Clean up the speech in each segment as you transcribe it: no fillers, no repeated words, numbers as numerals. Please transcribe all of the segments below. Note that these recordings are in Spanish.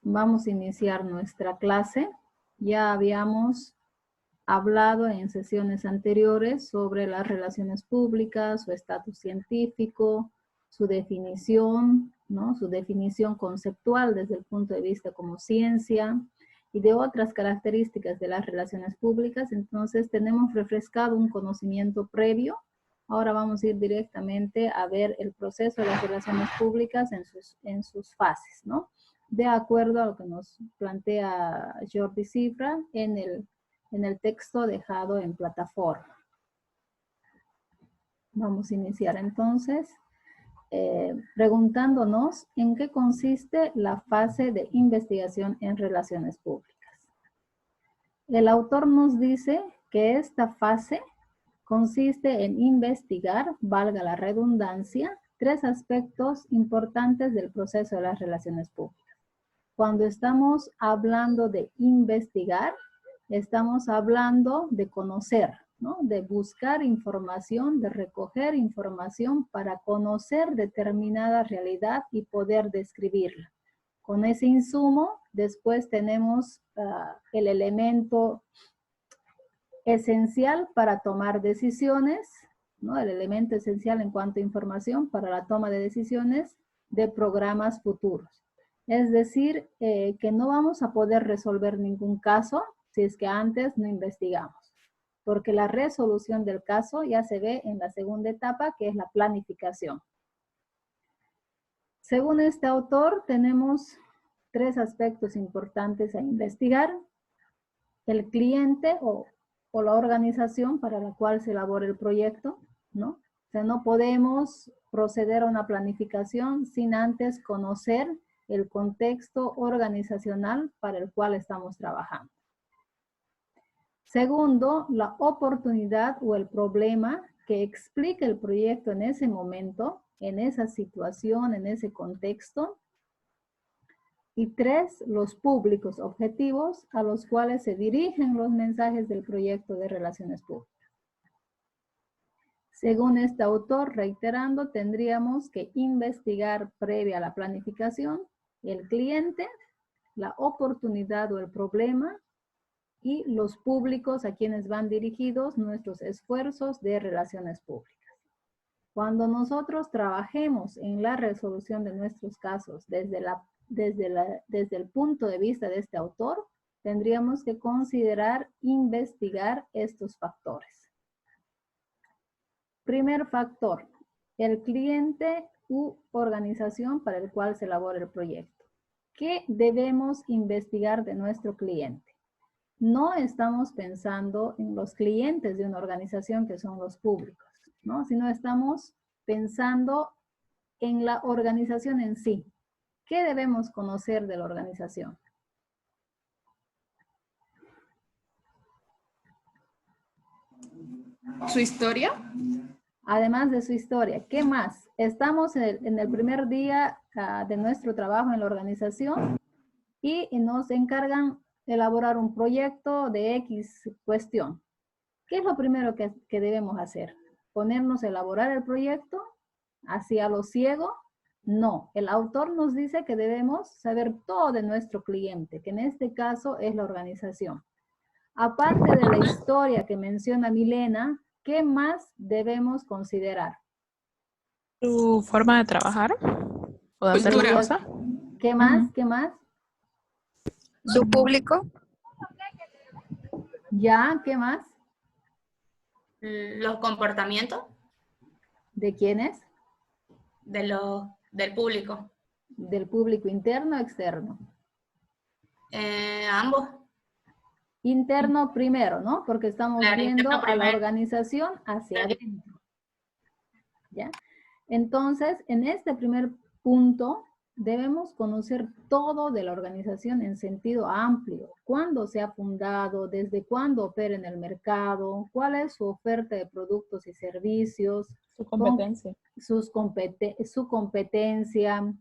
Vamos a iniciar nuestra clase. Ya habíamos hablado en sesiones anteriores sobre las relaciones públicas, su estatus científico, su definición, ¿no? Su definición conceptual desde el punto de vista como ciencia y de otras características de las relaciones públicas. Entonces tenemos refrescado un conocimiento previo. Ahora vamos a ir directamente a ver el proceso de las relaciones públicas en sus fases, ¿no? De acuerdo a lo que nos plantea Jordi Cifra en el texto dejado en plataforma. Vamos a iniciar entonces preguntándonos en qué consiste la fase de investigación en relaciones públicas. El autor nos dice que esta fase consiste en investigar, valga la redundancia, 3 aspectos importantes del proceso de las relaciones públicas. Cuando estamos hablando de investigar, estamos hablando de conocer, ¿no? De buscar información, de recoger información para conocer determinada realidad y poder describirla. Con ese insumo, después tenemos el elemento esencial para tomar decisiones, ¿no? El elemento esencial en cuanto a información para la toma de decisiones de programas futuros. Es decir, que no vamos a poder resolver ningún caso si es que antes no investigamos, porque la resolución del caso ya se ve en la segunda etapa, que es la planificación. Según este autor, tenemos 3 aspectos importantes a investigar: el cliente o la organización para la cual se elabora el proyecto, ¿no? O sea, no podemos proceder a una planificación sin antes conocer el contexto organizacional para el cual estamos trabajando. Segundo, la oportunidad o el problema que explica el proyecto en ese momento, en esa situación, en ese contexto. Y 3, los públicos objetivos a los cuales se dirigen los mensajes del proyecto de relaciones públicas. Según este autor, reiterando, tendríamos que investigar previa a la planificación el cliente, la oportunidad o el problema y los públicos a quienes van dirigidos nuestros esfuerzos de relaciones públicas. Cuando nosotros trabajemos en la resolución de nuestros casos desde el punto de vista de este autor, tendríamos que considerar investigar estos factores. Primer factor, el cliente u organización para el cual se elabora el proyecto. ¿Qué debemos investigar de nuestro cliente? No estamos pensando en los clientes de una organización que son los públicos, ¿no? Sino estamos pensando en la organización en sí. ¿Qué debemos conocer de la organización? ¿Su historia? Además de su historia, ¿qué más? Estamos en el primer día de nuestro trabajo en la organización y nos encargan elaborar un proyecto de X cuestión. ¿Qué es lo primero que debemos hacer? ¿Ponernos a elaborar el proyecto hacia lo ciego? No, el autor nos dice que debemos saber todo de nuestro cliente, que en este caso es la organización. Aparte de la historia que menciona Milena, ¿qué más debemos considerar? ¿Su forma de trabajar o de hacer la cosa? ¿Qué más? ¿Qué más? ¿Su público? ¿Ya? ¿Qué más? Los comportamientos ¿De quiénes? del público. ¿Del público interno o externo? Ambos. Interno primero, ¿no? Porque estamos viendo a la organización hacia adentro. ¿Ya? Entonces, en este primer punto, debemos conocer todo de la organización en sentido amplio. ¿Cuándo se ha fundado? ¿Desde cuándo opera en el mercado? ¿Cuál es su oferta de productos y servicios? Su competencia. Su competencia.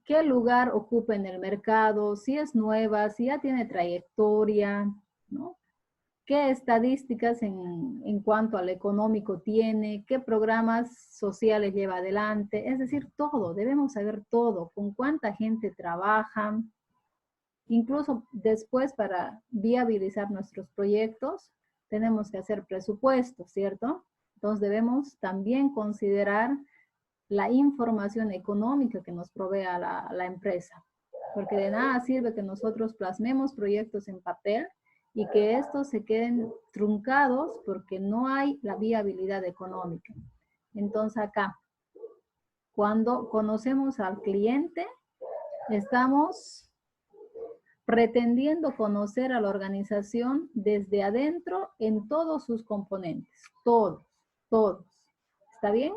¿Qué lugar ocupa en el mercado? Si es nueva, si ya tiene trayectoria, ¿no? qué estadísticas en cuanto al económico tiene, qué programas sociales lleva adelante, es decir, todo, debemos saber todo, con cuánta gente trabaja, incluso después para viabilizar nuestros proyectos, tenemos que hacer presupuestos, ¿cierto? Entonces debemos también considerar la información económica que nos provee la empresa, porque de nada sirve que nosotros plasmemos proyectos en papel y que estos se queden truncados porque no hay la viabilidad económica. Entonces acá, cuando conocemos al cliente, estamos pretendiendo conocer a la organización desde adentro en todos sus componentes, todos. ¿Está bien?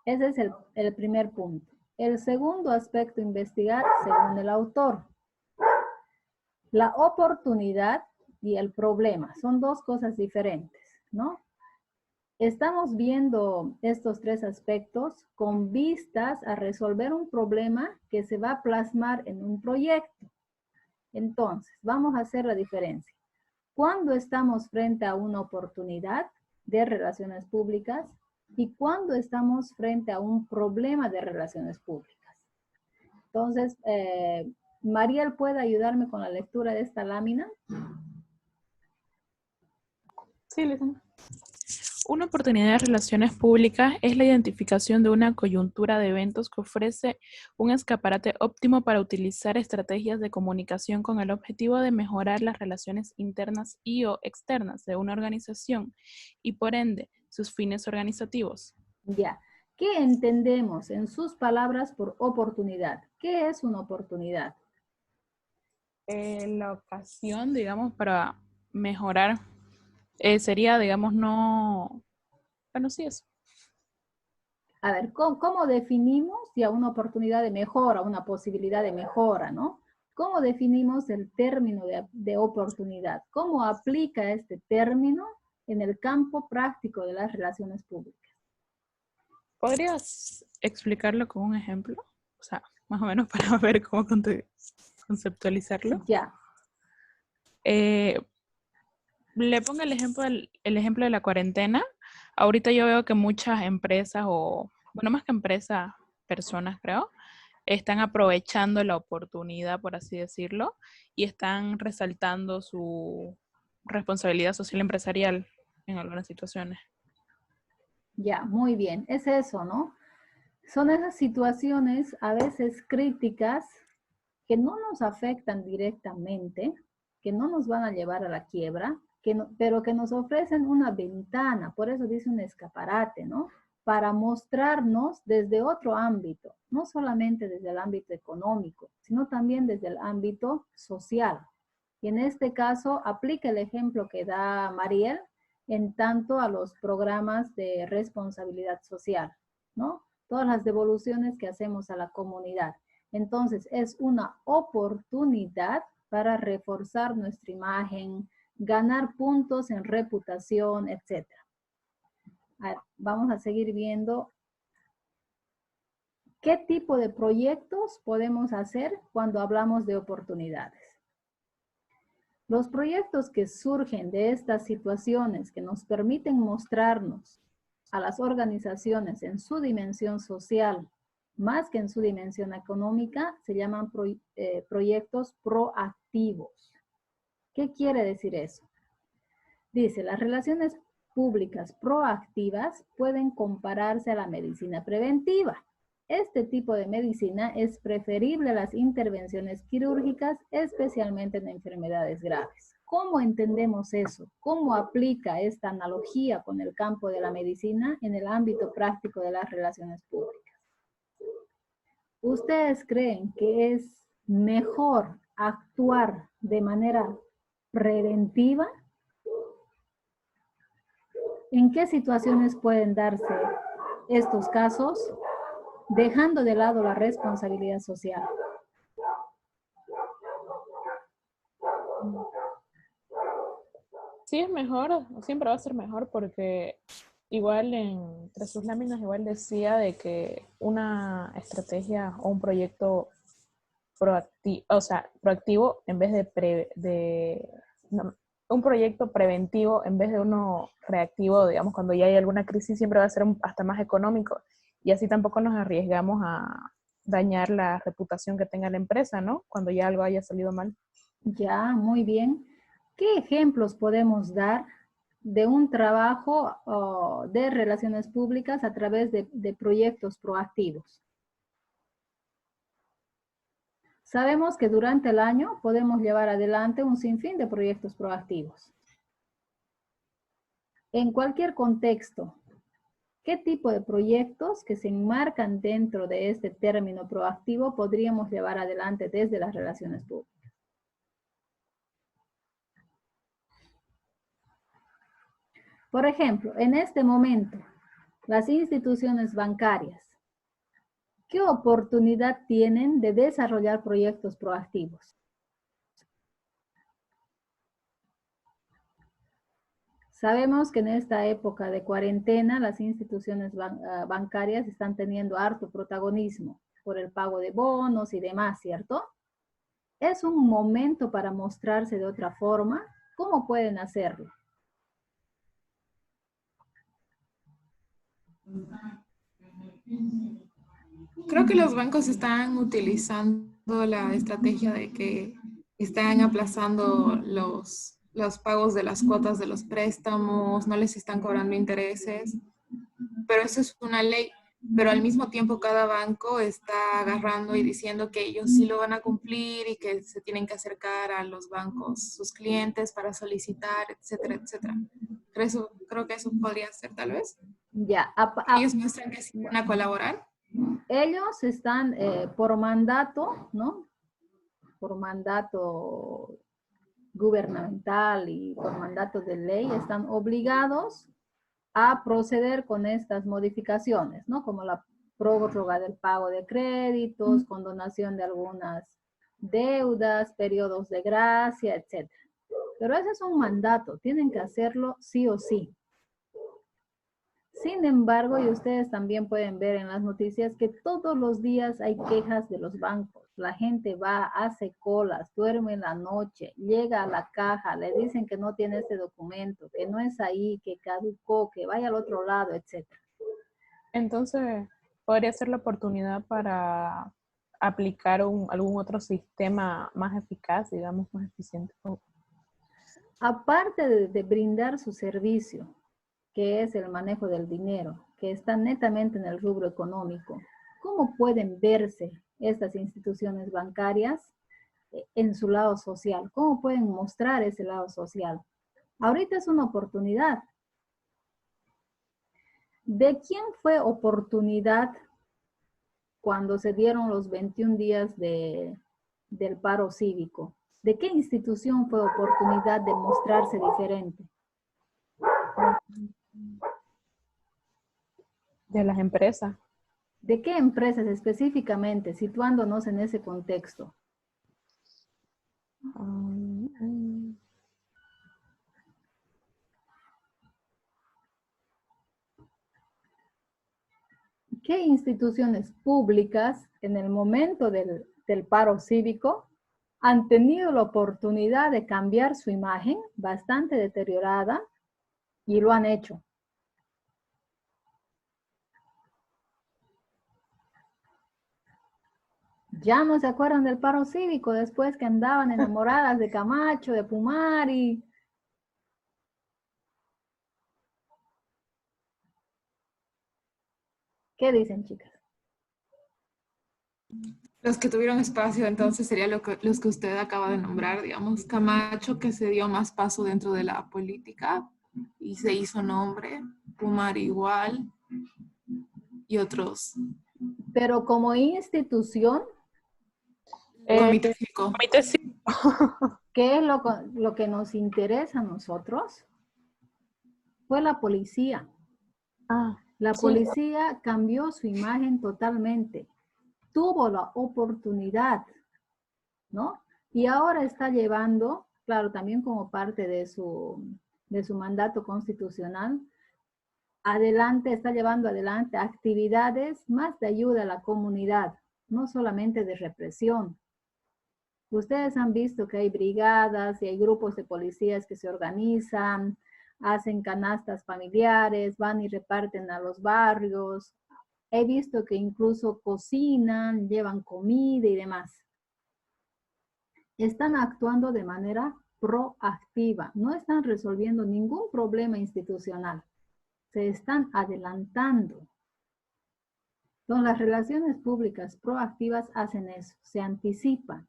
Ese es el primer punto. El segundo aspecto a investigar, según el autor, la oportunidad y el problema. Son dos cosas diferentes, ¿no? Estamos viendo estos tres aspectos con vistas a resolver un problema que se va a plasmar en un proyecto. Entonces, vamos a hacer la diferencia. Cuando estamos frente a una oportunidad de relaciones públicas y cuando estamos frente a un problema de relaciones públicas. Entonces, Mariel, ¿puede ayudarme con la lectura de esta lámina? Sí, Lizana. Una oportunidad de relaciones públicas es la identificación de una coyuntura de eventos que ofrece un escaparate óptimo para utilizar estrategias de comunicación con el objetivo de mejorar las relaciones internas y o externas de una organización y por ende sus fines organizativos. Ya. ¿Qué entendemos en sus palabras por oportunidad? ¿Qué es una oportunidad? La ocasión, digamos, para mejorar sería, digamos, no... Bueno, sí, eso. A ver, ¿cómo definimos ya una oportunidad de mejora, una posibilidad de mejora, ¿no? ¿Cómo definimos el término de oportunidad? ¿Cómo aplica este término en el campo práctico de las relaciones públicas? ¿Podrías explicarlo con un ejemplo? O sea, más o menos para ver cómo conceptualizarlo. Ya. Le pongo el ejemplo de la cuarentena. Ahorita yo veo que muchas empresas, o bueno, más que empresas, personas creo, están aprovechando la oportunidad, por así decirlo, y están resaltando su responsabilidad social empresarial en algunas situaciones. Ya, muy bien. Es eso, ¿no? Son esas situaciones a veces críticas que no nos afectan directamente, que no nos van a llevar a la quiebra, pero que nos ofrecen una ventana, por eso dice un escaparate, ¿no? Para mostrarnos desde otro ámbito, no solamente desde el ámbito económico, sino también desde el ámbito social. Y en este caso, aplica el ejemplo que da Mariel en tanto a los programas de responsabilidad social, ¿no? Todas las devoluciones que hacemos a la comunidad. Entonces, es una oportunidad para reforzar nuestra imagen, ganar puntos en reputación, etc. Vamos a seguir viendo qué tipo de proyectos podemos hacer cuando hablamos de oportunidades. Los proyectos que surgen de estas situaciones que nos permiten mostrarnos a las organizaciones en su dimensión social, más que en su dimensión económica, se llaman proyectos proactivos. ¿Qué quiere decir eso? Dice, las relaciones públicas proactivas pueden compararse a la medicina preventiva. Este tipo de medicina es preferible a las intervenciones quirúrgicas, especialmente en enfermedades graves. ¿Cómo entendemos eso? ¿Cómo aplica esta analogía con el campo de la medicina en el ámbito práctico de las relaciones públicas? ¿Ustedes creen que es mejor actuar de manera preventiva? ¿En qué situaciones pueden darse estos casos, dejando de lado la responsabilidad social? Sí es mejor, siempre va a ser mejor porque igual entre sus láminas igual decía de que una estrategia o un proyecto proactivo, o sea, proactivo en vez de un proyecto preventivo en vez de uno reactivo, digamos, cuando ya hay alguna crisis siempre va a ser hasta más económico y así tampoco nos arriesgamos a dañar la reputación que tenga la empresa, ¿no? Cuando ya algo haya salido mal. Ya, muy bien. ¿Qué ejemplos podemos dar de un trabajo de relaciones públicas a través de proyectos proactivos? Sabemos que durante el año podemos llevar adelante un sinfín de proyectos proactivos. En cualquier contexto, ¿qué tipo de proyectos que se enmarcan dentro de este término proactivo podríamos llevar adelante desde las relaciones públicas? Por ejemplo, en este momento, las instituciones bancarias, ¿qué oportunidad tienen de desarrollar proyectos proactivos? Sabemos que en esta época de cuarentena las instituciones bancarias están teniendo harto protagonismo por el pago de bonos y demás, ¿cierto? Es un momento para mostrarse de otra forma. ¿Cómo pueden hacerlo? Creo que los bancos están utilizando la estrategia de que están aplazando los pagos de las cuotas de los préstamos, no les están cobrando intereses, pero eso es una ley. Pero al mismo tiempo cada banco está agarrando y diciendo que ellos sí lo van a cumplir y que se tienen que acercar a los bancos, sus clientes para solicitar, etcétera, etcétera. Creo que eso podría ser tal vez. Ya, Ellos muestran que sí van a colaborar. ellos están por mandato, ¿no? Por mandato gubernamental y por mandato de ley, están obligados a proceder con estas modificaciones, ¿no? Como la prórroga del pago de créditos, condonación de algunas deudas, periodos de gracia, etc. Pero ese es un mandato, tienen que hacerlo sí o sí. Sin embargo, y ustedes también pueden ver en las noticias que todos los días hay quejas de los bancos. La gente va, hace colas, duerme en la noche, llega a la caja, le dicen que no tiene este documento, que no es ahí, que caducó, que vaya al otro lado, etc. Entonces, podría ser la oportunidad para aplicar algún otro sistema más eficaz, digamos, más eficiente. Aparte de brindar su servicio, que es el manejo del dinero, que está netamente en el rubro económico, ¿cómo pueden verse estas instituciones bancarias en su lado social? ¿Cómo pueden mostrar ese lado social? Ahorita es una oportunidad. ¿De quién fue oportunidad cuando se dieron los 21 días del paro cívico? ¿De qué institución fue oportunidad de mostrarse diferente? De las empresas. ¿De qué empresas específicamente, situándonos en ese contexto? ¿Qué instituciones públicas en el momento del paro cívico han tenido la oportunidad de cambiar su imagen bastante deteriorada y lo han hecho? Ya no se acuerdan del paro cívico después que andaban enamoradas de Camacho, de Pumari. ¿Qué dicen, chicas? Los que tuvieron espacio, entonces, sería los que usted acaba de nombrar, digamos, Camacho, que se dio más paso dentro de la política y se hizo nombre, Pumar igual, y otros. Pero como institución, Comité Fico. Comité cívico. ¿qué es lo que nos interesa a nosotros? Fue la policía. La policía cambió su imagen totalmente. Tuvo la oportunidad, ¿no? Y ahora está llevando, claro, también como parte de su mandato constitucional, está llevando adelante actividades más de ayuda a la comunidad, no solamente de represión. Ustedes han visto que hay brigadas y hay grupos de policías que se organizan, hacen canastas familiares, van y reparten a los barrios. He visto que incluso cocinan, llevan comida y demás. Están actuando de manera proactiva, no están resolviendo ningún problema institucional, se están adelantando. Entonces, las relaciones públicas proactivas hacen eso, se anticipan,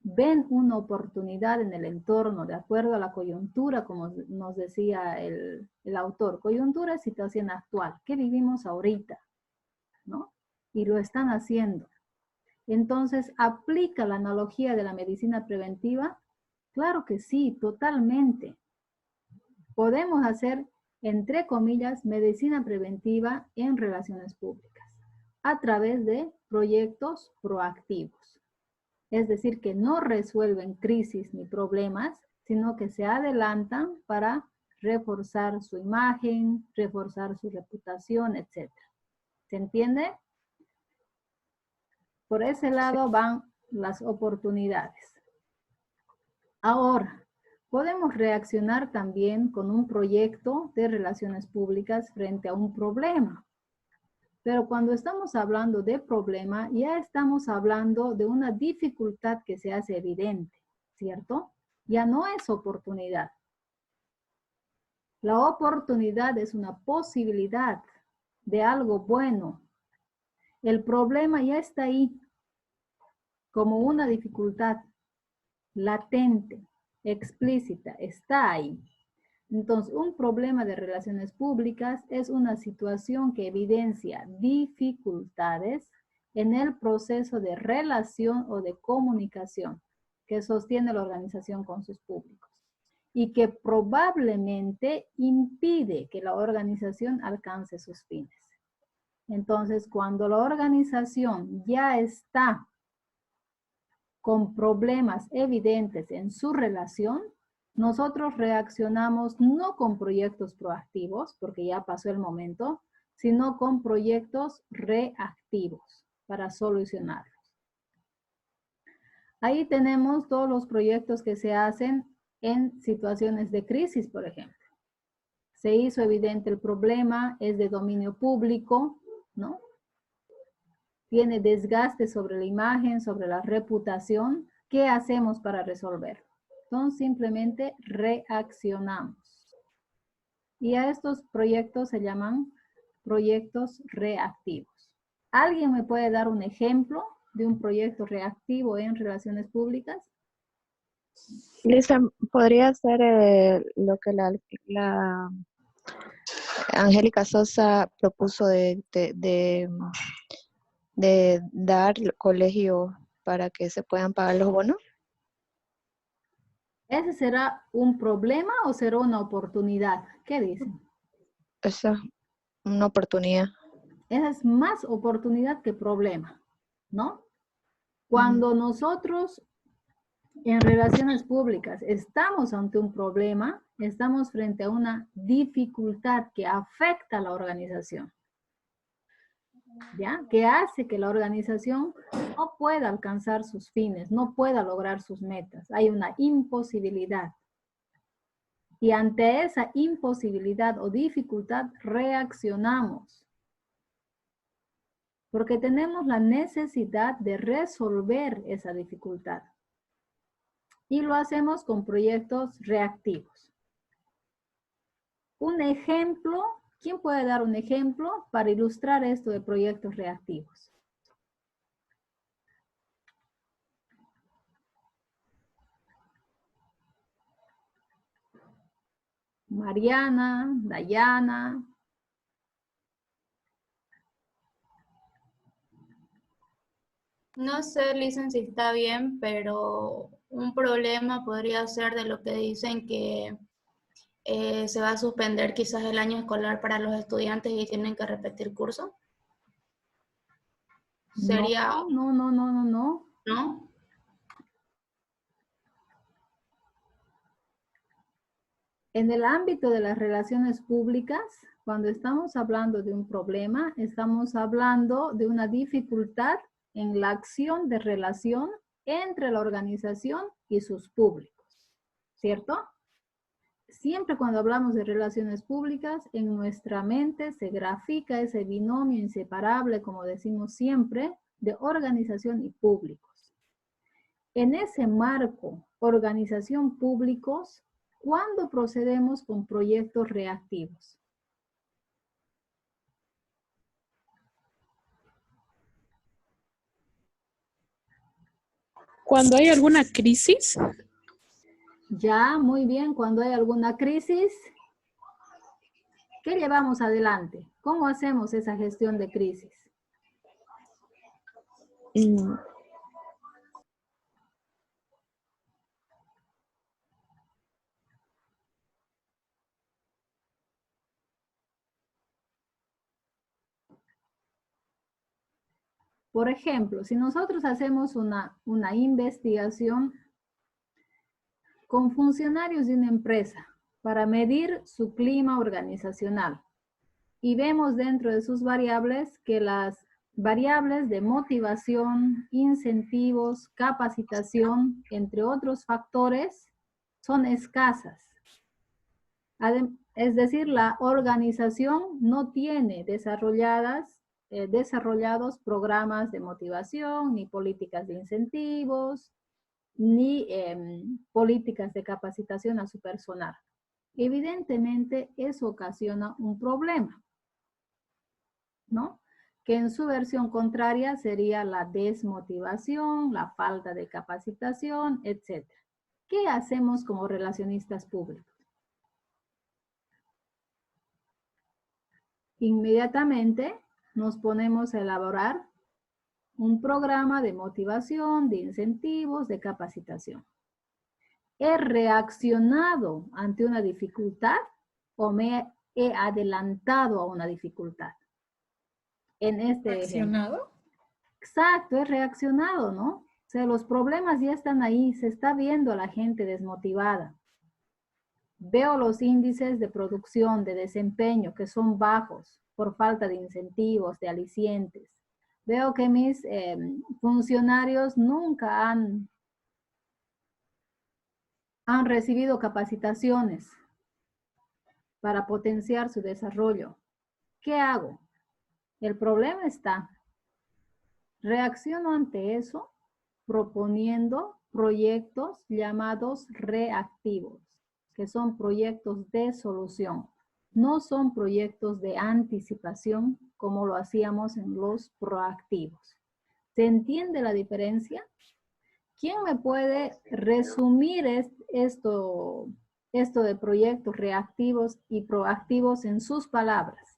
ven una oportunidad en el entorno de acuerdo a la coyuntura, como nos decía el autor. Coyuntura es situación actual, ¿qué vivimos ahorita? ¿No? Y lo están haciendo. Entonces, ¿aplica la analogía de la medicina preventiva? Claro que sí, totalmente. Podemos hacer, entre comillas, medicina preventiva en relaciones públicas a través de proyectos proactivos. Es decir, que no resuelven crisis ni problemas, sino que se adelantan para reforzar su imagen, reforzar su reputación, etc. ¿Se entiende? Por ese lado van las oportunidades. Ahora, podemos reaccionar también con un proyecto de relaciones públicas frente a un problema. Pero cuando estamos hablando de problema, ya estamos hablando de una dificultad que se hace evidente, ¿cierto? Ya no es oportunidad. La oportunidad es una posibilidad de algo bueno. El problema ya está ahí, como una dificultad latente, explícita, está ahí. Entonces, un problema de relaciones públicas es una situación que evidencia dificultades en el proceso de relación o de comunicación que sostiene la organización con sus públicos y que probablemente impide que la organización alcance sus fines. Entonces, cuando la organización ya está con problemas evidentes en su relación, nosotros reaccionamos no con proyectos proactivos, porque ya pasó el momento, sino con proyectos reactivos para solucionarlos. Ahí tenemos todos los proyectos que se hacen en situaciones de crisis, por ejemplo. Se hizo evidente el problema, es de dominio público, ¿no? Tiene desgaste sobre la imagen, sobre la reputación. ¿Qué hacemos para resolverlo? Entonces, simplemente reaccionamos. Y a estos proyectos se llaman proyectos reactivos. ¿Alguien me puede dar un ejemplo de un proyecto reactivo en relaciones públicas? Lisa, ¿podría ser lo que la Angélica Sosa propuso de dar colegio para que se puedan pagar los bonos? ¿Ese será un problema o será una oportunidad? ¿Qué dicen? Esa es una oportunidad. Esa es más oportunidad que problema, ¿no? Cuando nosotros en relaciones públicas estamos ante un problema, estamos frente a una dificultad que afecta a la organización, ¿ya? Que hace que la organización no pueda alcanzar sus fines, no pueda lograr sus metas. Hay una imposibilidad. Y ante esa imposibilidad o dificultad reaccionamos. Porque tenemos la necesidad de resolver esa dificultad. Y lo hacemos con proyectos reactivos. Un ejemplo, ¿quién puede dar un ejemplo para ilustrar esto de proyectos reactivos? Mariana, Dayana. No sé, Lisa, si está bien, pero un problema podría ser de lo que dicen que se va a suspender quizás el año escolar para los estudiantes y tienen que repetir curso. Sería... No. ¿No? En el ámbito de las relaciones públicas, cuando estamos hablando de un problema, estamos hablando de una dificultad en la acción de relación entre la organización y sus públicos, ¿cierto? Siempre cuando hablamos de relaciones públicas, en nuestra mente se grafica ese binomio inseparable, como decimos siempre, de organización y públicos. En ese marco, organización públicos, ¿cuándo procedemos con proyectos reactivos? Cuando hay alguna crisis, Ya, muy bien, cuando hay alguna crisis, ¿qué llevamos adelante? ¿Cómo hacemos esa gestión de crisis? mm, Por ejemplo, si nosotros hacemos una investigación con funcionarios de una empresa para medir su clima organizacional y vemos dentro de sus variables que las variables de motivación, incentivos, capacitación, entre otros factores, son escasas. Es decir, la organización no tiene desarrollados programas de motivación, ni políticas de incentivos, ni políticas de capacitación a su personal. Evidentemente, eso ocasiona un problema, ¿no? Que en su versión contraria sería la desmotivación, la falta de capacitación, etc. ¿Qué hacemos como relacionistas públicos? Inmediatamente nos ponemos a elaborar un programa de motivación, de incentivos, de capacitación. ¿He reaccionado ante una dificultad o me he adelantado a una dificultad? En este ¿Reaccionado? ejemplo. Exacto, he reaccionado, ¿no? O sea, los problemas ya están ahí, se está viendo a la gente desmotivada. Veo los índices de producción, de desempeño, que son bajos por falta de incentivos, de alicientes. Veo que mis funcionarios nunca han recibido capacitaciones para potenciar su desarrollo. ¿Qué hago? El problema está. Reacciono ante eso proponiendo proyectos llamados reactivos, que son proyectos de solución. No son proyectos de anticipación como lo hacíamos en los proactivos. ¿Se entiende la diferencia? ¿Quién me puede resumir esto de proyectos reactivos y proactivos en sus palabras?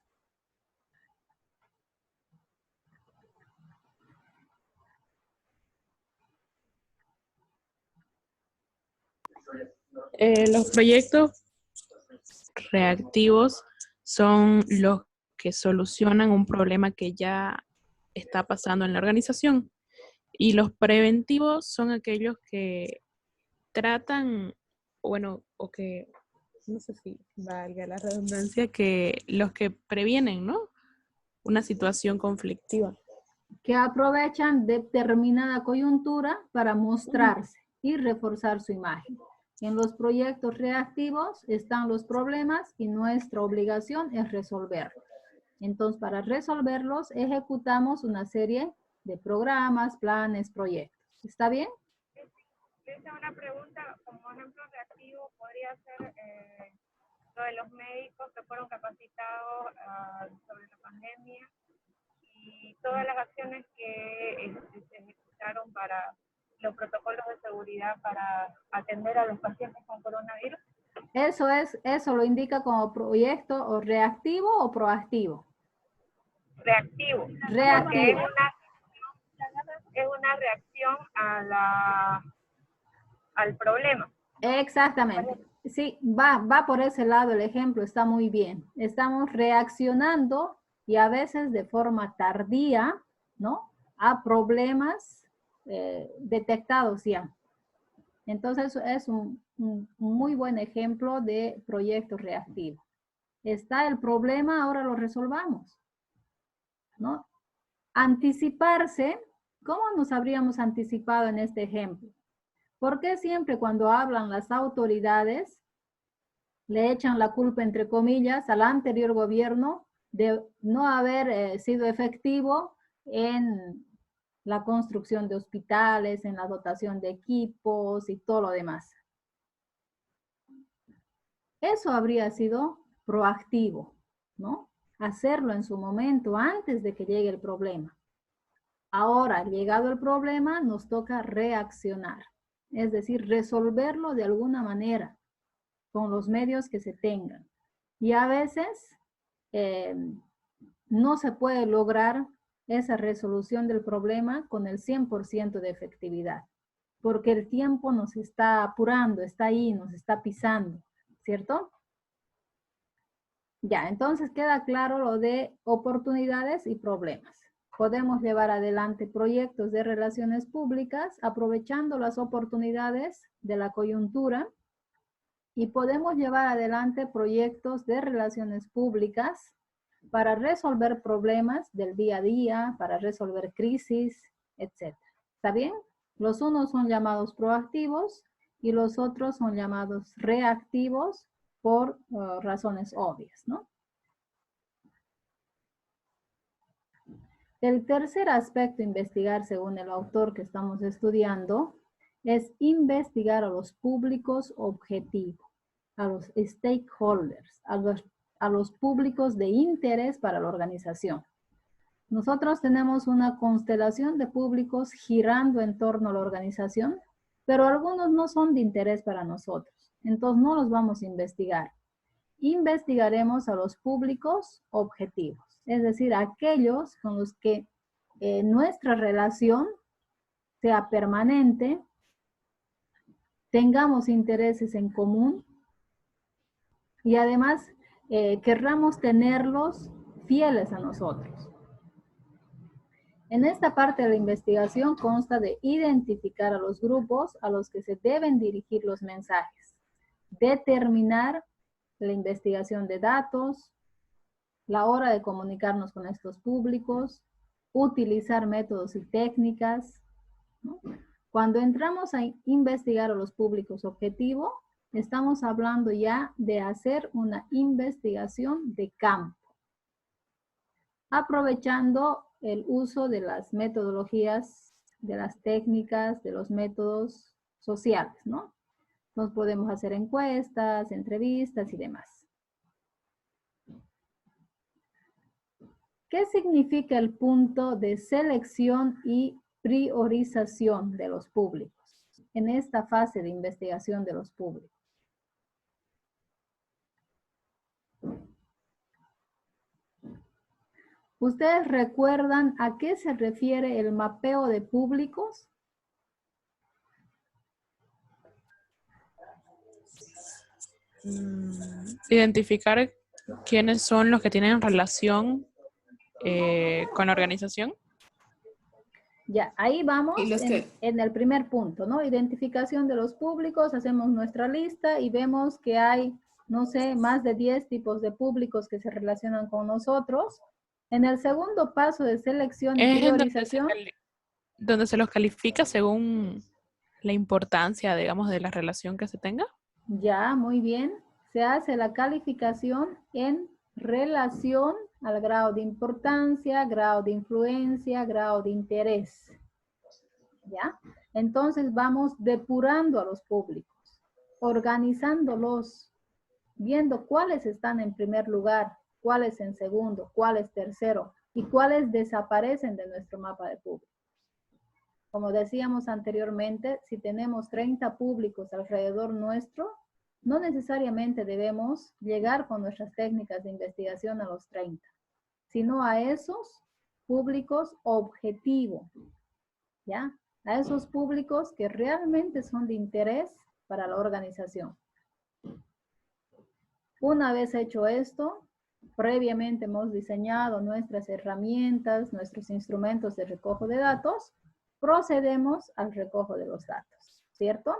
los proyectos reactivos son los que solucionan un problema que ya está pasando en la organización. Y los preventivos son aquellos que tratan, bueno, o que, no sé si valga la redundancia, que los que previenen, ¿no? Una situación conflictiva. Que aprovechan determinada coyuntura para mostrarse y reforzar su imagen. En los proyectos reactivos están los problemas y nuestra obligación es resolverlos. Entonces, para resolverlos, ejecutamos una serie de programas, planes, proyectos. ¿Está bien? Lisa, una pregunta, como ejemplo reactivo podría ser lo de los médicos que fueron capacitados sobre la pandemia y todas las acciones que se ejecutaron para los protocolos de seguridad para atender a los pacientes con coronavirus. Eso lo indica como proyecto o reactivo o proactivo. Reactivo. Reactivo. Es una reacción al problema. Exactamente. Sí, va por ese lado el ejemplo, está muy bien. Estamos reaccionando y a veces de forma tardía, ¿no? A problemas detectados ya. Entonces es un muy buen ejemplo de proyecto reactivo. Está el problema, ahora lo resolvamos, ¿no? Anticiparse ¿Cómo nos habríamos anticipado en este ejemplo? ¿Por qué siempre cuando hablan las autoridades le echan la culpa, entre comillas, al anterior gobierno de no haber sido efectivo en la construcción de hospitales, en la dotación de equipos y todo lo demás? Eso habría sido proactivo, ¿no? Hacerlo en su momento, antes de que llegue el problema. Ahora, llegado el problema, nos toca reaccionar, es decir, resolverlo de alguna manera, con los medios que se tengan. Y a veces no se puede lograr esa resolución del problema con el 100% de efectividad, porque el tiempo nos está apurando, está ahí, nos está pisando, ¿cierto? Ya, entonces queda claro lo de oportunidades y problemas. Podemos llevar adelante proyectos de relaciones públicas aprovechando las oportunidades de la coyuntura y podemos llevar adelante proyectos de relaciones públicas para resolver problemas del día a día, para resolver crisis, etc. ¿Está bien? Los unos son llamados proactivos y los otros son llamados reactivos por razones obvias, ¿no? El tercer aspecto a investigar, según el autor que estamos estudiando, es investigar a los públicos objetivos, a los stakeholders, a los públicos de interés para la organización. Nosotros tenemos una constelación de públicos girando en torno a la organización, pero algunos no son de interés para nosotros, entonces no los vamos a investigar. Investigaremos a los públicos objetivos, es decir, aquellos con los que nuestra relación sea permanente, tengamos intereses en común y además querramos tenerlos fieles a nosotros. En esta parte de la investigación consta de identificar a los grupos a los que se deben dirigir los mensajes, determinar la investigación de datos, la hora de comunicarnos con estos públicos, utilizar métodos y técnicas, ¿no? Cuando entramos a investigar a los públicos objetivos, estamos hablando ya de hacer una investigación de campo, aprovechando el uso de las metodologías, de las técnicas, de los métodos sociales, ¿no? Nos podemos hacer encuestas, entrevistas y demás. ¿Qué significa el punto de selección y priorización de los públicos en esta fase de investigación de los públicos? ¿Ustedes recuerdan a qué se refiere el mapeo de públicos? Identificar quiénes son los que tienen relación con la organización. Ya, ahí vamos Y los en el primer punto, ¿no? Identificación de los públicos, hacemos nuestra lista y vemos que hay, no sé, más de 10 tipos de públicos que se relacionan con nosotros. En el segundo paso de selección y Es en priorización, donde se los califica según la importancia, digamos, de la relación que se tenga. ya, muy bien, se hace la calificación en relación al grado de importancia, grado de influencia, grado de interés. ¿Ya? Entonces vamos depurando a los públicos, organizándolos, viendo cuáles están en primer lugar, cuáles en segundo, cuáles tercero y cuáles desaparecen de nuestro mapa de públicos. Como decíamos anteriormente, si tenemos 30 públicos alrededor nuestro, no necesariamente debemos llegar con nuestras técnicas de investigación a los 30, sino a esos públicos objetivo, ¿ya? A esos públicos que realmente son de interés para la organización. Una vez hecho esto, previamente hemos diseñado nuestras herramientas, nuestros instrumentos de recojo de datos, procedemos al recojo de los datos, ¿cierto?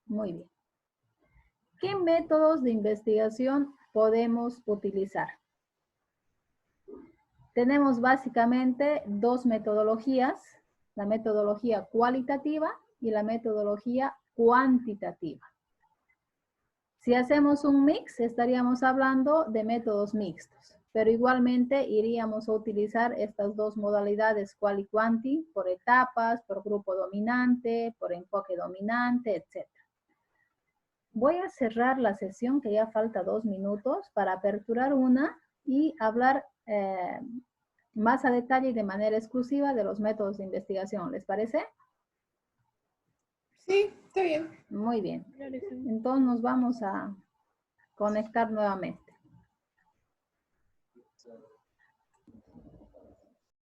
Muy bien. ¿Qué métodos de investigación podemos utilizar? tenemos básicamente dos metodologías, la metodología cualitativa y la metodología cuantitativa. Si hacemos un mix, estaríamos hablando de métodos mixtos, pero igualmente iríamos a utilizar estas dos modalidades cual y cuanti por etapas, por grupo dominante, por enfoque dominante, etc. Voy a cerrar la sesión, que ya falta 2 minutos, para aperturar una y hablar más a detalle y de manera exclusiva de los métodos de investigación. ¿Les parece? Sí, está bien. Muy bien. Entonces nos vamos a conectar nuevamente.